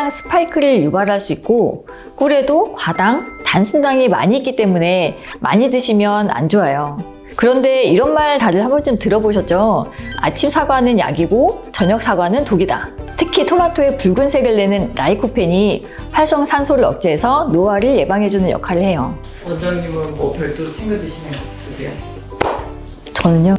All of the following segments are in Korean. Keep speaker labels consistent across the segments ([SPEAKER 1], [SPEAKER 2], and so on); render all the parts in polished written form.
[SPEAKER 1] 혈당 스파이크를 유발할 수 있고 꿀에도 과당, 단순당이 많이 있기 때문에 많이 드시면 안 좋아요. 그런데 이런 말 다들 한 번쯤 들어보셨죠? 아침 사과는 약이고 저녁 사과는 독이다. 특히 토마토의 붉은색을 내는 라이코펜이 활성산소를 억제해서 노화를 예방해주는 역할을 해요.
[SPEAKER 2] 원장님은 뭐 별도 챙겨 드시는 거 없으세요?
[SPEAKER 1] 저는요.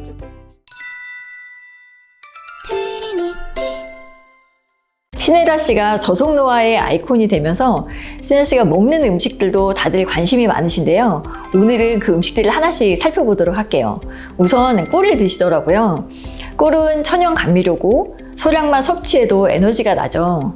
[SPEAKER 1] 신혜라 씨가 저속노화의 아이콘이 되면서 신혜라 씨가 먹는 음식들도 다들 관심이 많으신데요. 오늘은 그 음식들을 하나씩 살펴보도록 할게요. 우선 꿀을 드시더라고요. 꿀은 천연 감미료고 소량만 섭취해도 에너지가 나죠.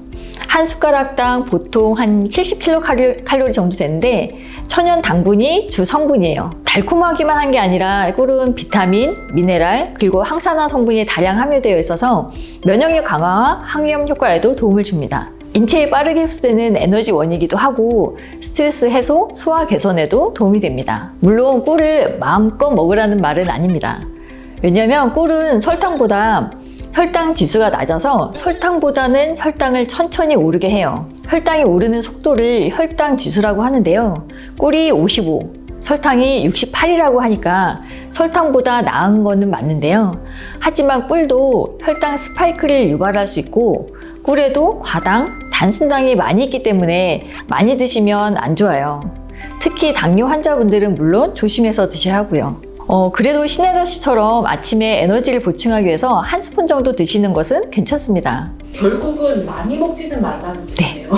[SPEAKER 1] 한 숟가락당 보통 한 70kcal 정도 되는데 천연 당분이 주 성분이에요. 달콤하기만 한 게 아니라 꿀은 비타민, 미네랄, 그리고 항산화 성분이 다량 함유되어 있어서 면역력 강화와 항염 효과에도 도움을 줍니다. 인체에 빠르게 흡수되는 에너지원이기도 하고 스트레스 해소, 소화 개선에도 도움이 됩니다. 물론 꿀을 마음껏 먹으라는 말은 아닙니다. 왜냐하면 꿀은 설탕보다 혈당 지수가 낮아서 설탕보다는 혈당을 천천히 오르게 해요. 혈당이 오르는 속도를 혈당 지수라고 하는데요. 꿀이 55, 설탕이 68이라고 하니까 설탕보다 나은 거는 맞는데요. 하지만 꿀도 혈당 스파이크를 유발할 수 있고 꿀에도 과당, 단순당이 많이 있기 때문에 많이 드시면 안 좋아요. 특히 당뇨 환자분들은 물론 조심해서 드셔야 하고요. 그래도 신혜라 씨처럼 아침에 에너지를 보충하기 위해서 한 스푼 정도 드시는 것은 괜찮습니다.
[SPEAKER 2] 결국은 많이 먹지는 말라는 뜻이에요.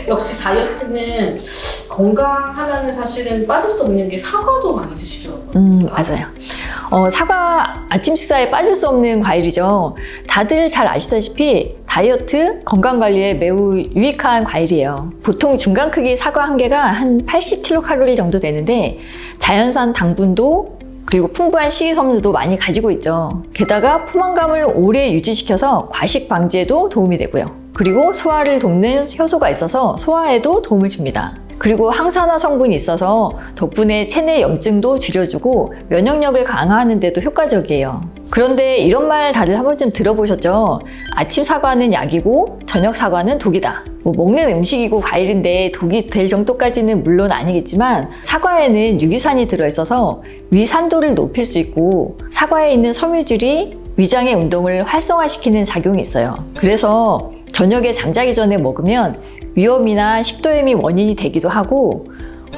[SPEAKER 2] 역시 다이어트는 건강하면 사실은 빠질 수 없는 게 사과도 많이 드시더라고요.
[SPEAKER 1] 맞아요. 사과 아침 식사에 빠질 수 없는 과일이죠. 다들 잘 아시다시피 다이어트, 건강관리에 매우 유익한 과일이에요. 보통 중간 크기 사과 한 개가 한 80kcal 정도 되는데 자연산 당분도 그리고 풍부한 식이섬유도 많이 가지고 있죠. 게다가 포만감을 오래 유지시켜서 과식 방지에도 도움이 되고요. 그리고 소화를 돕는 효소가 있어서 소화에도 도움을 줍니다. 그리고 항산화 성분이 있어서 덕분에 체내 염증도 줄여주고 면역력을 강화하는 데도 효과적이에요. 그런데 이런 말 다들 한 번쯤 들어보셨죠? 아침 사과는 약이고 저녁 사과는 독이다. 먹는 음식이고 과일인데 독이 될 정도까지는 물론 아니겠지만 사과에는 유기산이 들어있어서 위산도를 높일 수 있고 사과에 있는 섬유질이 위장의 운동을 활성화시키는 작용이 있어요. 그래서 저녁에 잠자기 전에 먹으면 위염이나 식도염이 원인이 되기도 하고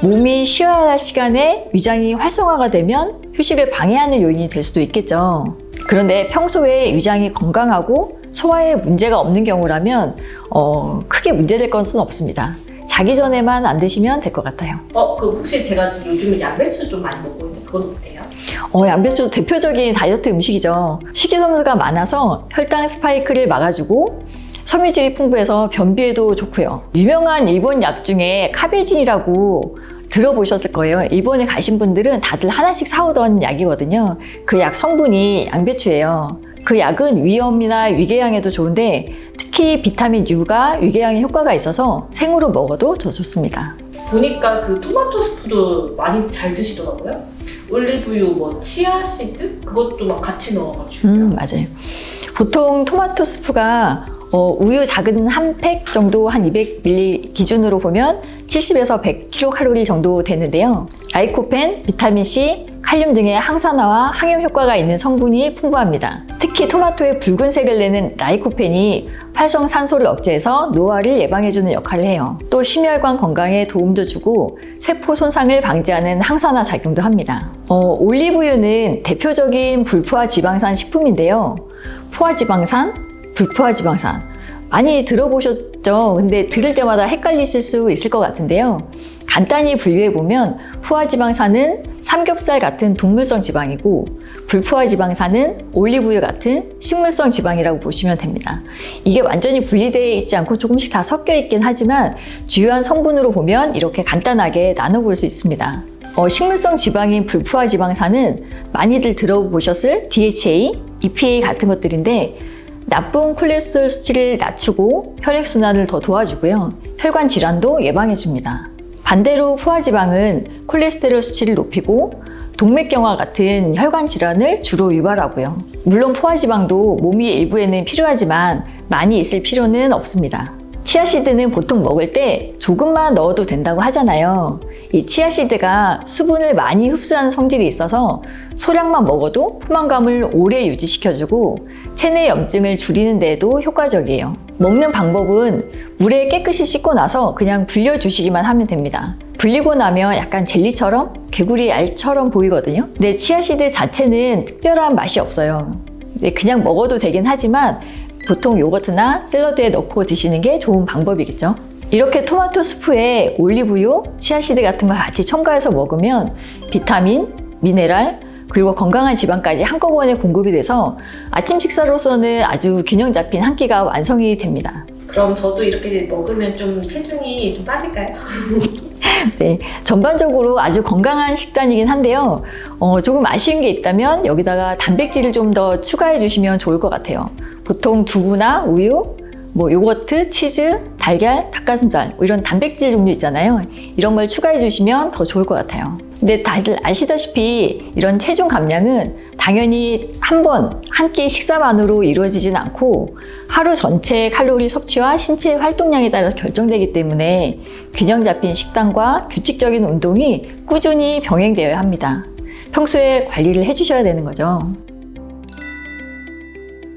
[SPEAKER 1] 몸이 쉬어야 할 시간에 위장이 활성화가 되면 휴식을 방해하는 요인이 될 수도 있겠죠. 그런데 평소에 위장이 건강하고 소화에 문제가 없는 경우라면 크게 문제될 것은 없습니다. 자기 전에만 안 드시면 될 것 같아요.
[SPEAKER 2] 그럼 혹시 제가 지금 요즘에 양배추 좀 많이 먹고 있는데 그건 어때요?
[SPEAKER 1] 양배추 대표적인 다이어트 음식이죠. 식이섬유가 많아서 혈당 스파이크를 막아주고 섬유질이 풍부해서 변비에도 좋고요. 유명한 일본 약 중에 카베진이라고 들어보셨을 거예요. 일본에 가신 분들은 다들 하나씩 사오던 약이거든요. 그 약 성분이 양배추예요. 그 약은 위염이나 위궤양에도 좋은데 특히 비타민 U가 위궤양에 효과가 있어서 생으로 먹어도 더 좋습니다.
[SPEAKER 2] 보니까 그 토마토 스프도 많이 잘 드시더라고요. 올리브유, 치아씨드 그것도 막 같이 넣어가지고.
[SPEAKER 1] 맞아요. 보통 토마토 스프가 우유 작은 한 팩 정도 한 200ml 기준으로 보면 70에서 100kcal 정도 되는데요. 라이코펜, 비타민C, 칼륨 등의 항산화와 항염 효과가 있는 성분이 풍부합니다. 특히 토마토의 붉은색을 내는 라이코펜이 활성산소를 억제해서 노화를 예방해주는 역할을 해요. 또 심혈관 건강에 도움도 주고 세포 손상을 방지하는 항산화 작용도 합니다. 올리브유는 대표적인 불포화 지방산 식품인데요. 포화지방산, 불포화지방산 많이 들어보셨죠? 근데 들을 때마다 헷갈리실 수 있을 것 같은데요. 간단히 분류해보면 포화지방산은 삼겹살 같은 동물성 지방이고 불포화지방산은 올리브유 같은 식물성 지방이라고 보시면 됩니다. 이게 완전히 분리되어 있지 않고 조금씩 다 섞여 있긴 하지만 주요한 성분으로 보면 이렇게 간단하게 나눠볼 수 있습니다. 식물성 지방인 불포화지방산은 많이들 들어보셨을 DHA, EPA 같은 것들인데 나쁜 콜레스테롤 수치를 낮추고 혈액순환을 더 도와주고요. 혈관 질환도 예방해줍니다. 반대로 포화지방은 콜레스테롤 수치를 높이고 동맥경화 같은 혈관 질환을 주로 유발하고요. 물론 포화지방도 몸의 일부에는 필요하지만 많이 있을 필요는 없습니다. 치아씨드는 보통 먹을 때 조금만 넣어도 된다고 하잖아요. 이 치아씨드가 수분을 많이 흡수하는 성질이 있어서 소량만 먹어도 포만감을 오래 유지시켜주고 체내 염증을 줄이는 데에도 효과적이에요. 먹는 방법은 물에 깨끗이 씻고 나서 그냥 불려주시기만 하면 됩니다. 불리고 나면 약간 젤리처럼 개구리 알처럼 보이거든요. 근데 치아씨드 자체는 특별한 맛이 없어요. 그냥 먹어도 되긴 하지만 보통 요거트나 샐러드에 넣고 드시는 게 좋은 방법이겠죠. 이렇게 토마토 스프에 올리브유, 치아씨드 같은 거 같이 첨가해서 먹으면 비타민, 미네랄, 그리고 건강한 지방까지 한꺼번에 공급이 돼서 아침 식사로서는 아주 균형 잡힌 한 끼가 완성이 됩니다.
[SPEAKER 2] 그럼 저도 이렇게 먹으면 좀 체중이 좀 빠질까요?
[SPEAKER 1] 네, 전반적으로 아주 건강한 식단이긴 한데요. 조금 아쉬운 게 있다면 여기다가 단백질을 좀 더 추가해 주시면 좋을 것 같아요. 보통 두부나 우유, 요거트, 치즈, 달걀, 닭가슴살 이런 단백질 종류 있잖아요. 이런 걸 추가해 주시면 더 좋을 것 같아요. 근데 다들 아시다시피 이런 체중 감량은 당연히 한 끼 식사만으로 이루어지진 않고 하루 전체 칼로리 섭취와 신체 활동량에 따라서 결정되기 때문에 균형 잡힌 식단과 규칙적인 운동이 꾸준히 병행되어야 합니다. 평소에 관리를 해주셔야 되는 거죠.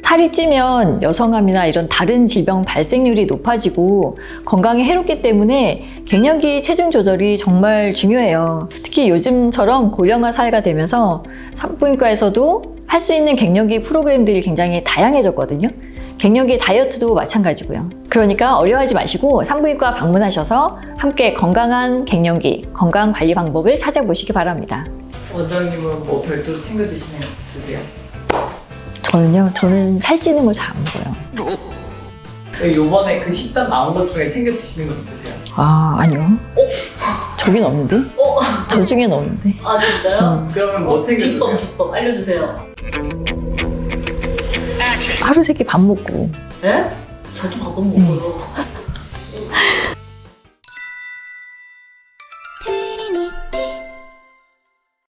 [SPEAKER 1] 살이 찌면 여성암이나 이런 다른 질병 발생률이 높아지고 건강에 해롭기 때문에 갱년기 체중 조절이 정말 중요해요. 특히 요즘처럼 고령화 사회가 되면서 산부인과에서도 할 수 있는 갱년기 프로그램들이 굉장히 다양해졌거든요. 갱년기 다이어트도 마찬가지고요. 그러니까 어려워하지 마시고 산부인과 방문하셔서 함께 건강한 갱년기 건강 관리 방법을 찾아보시기 바랍니다.
[SPEAKER 3] 원장님은 뭐 별도로 챙겨 드시는 거 없으세요?
[SPEAKER 1] 저는 살찌는 걸 잘 안 먹어요.
[SPEAKER 3] 요번에 그 식단 나온 것 중에 챙겨 드시는 거 있으세요?
[SPEAKER 1] 아니요. 저긴 없는데? 저 중엔 없는데.
[SPEAKER 2] 아 진짜요?
[SPEAKER 3] 그러면 뭐 챙겨 드세요?
[SPEAKER 2] 비법 알려주세요.
[SPEAKER 1] 하루 세 끼 밥 먹고.
[SPEAKER 2] 네? 저도 밥은 먹어요.